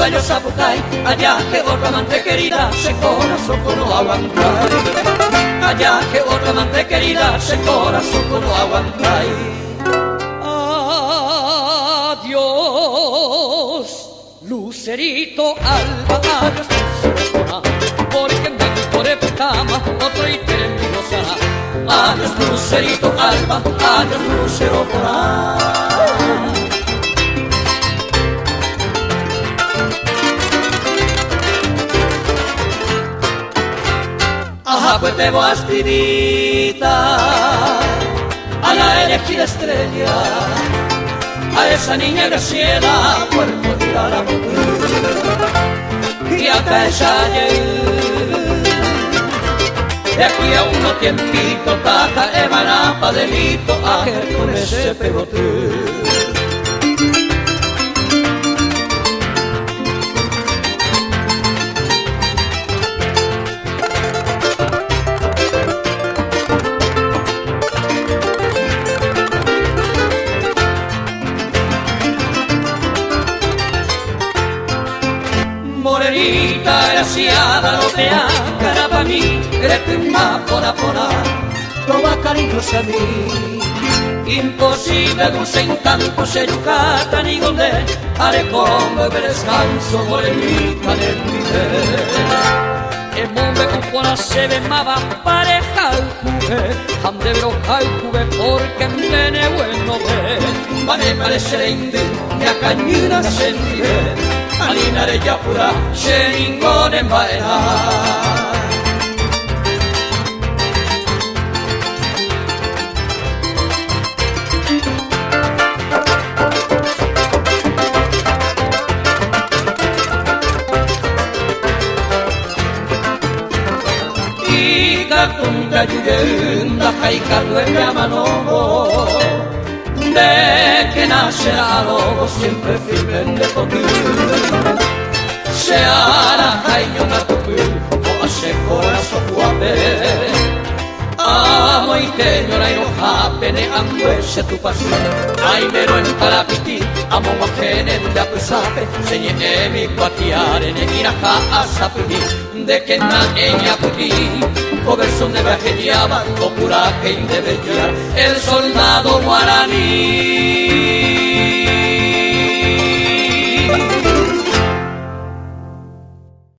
yo Zapucay, allá que otra amante querida se corazón con no aguantar. Allá que otra amante querida se corazón con no aguantar. Adiós, Lucerito Alba, adiós Lucerito, porque en México de Petama otro y te será. Adiós Lucerito Alba, adiós Lucero por ahí. Ajá, pues te voy a escribir a la elegida estrella, a esa niña graciela, puerto tirada por ti, y acá ella de aquí a unos tiempitos, taja, emana, padelito, a que con ese pegote. Morenita graciada, lotea, cara pa' mí, gretima, pona, toma cariños a mí. Imposible, dulce encanto, se yucata ni donde, haré como el descanso, morenita del nivel. El hombre con pona se ve maba, pareja el juve, ande broja el juve, porque en vene bueno ve. Vale parecer indi, me acañina se vive. Alinare yapura, şeringone baena. Ika tunga yuyenda, haika duerme a mano. De que nacerá lobo siempre firme de poquito. Se hará jaño na tupu, o hace corazón guape. Amo y te llora y no japene, anguese tu pasión. Ay, mero en parapiti, amo guajene de apesape. Señe mi cuatiare, ne iraja asapiti. De que na eña puti, o verso de viaje, o pura que debe llorar. El soldado guaraní.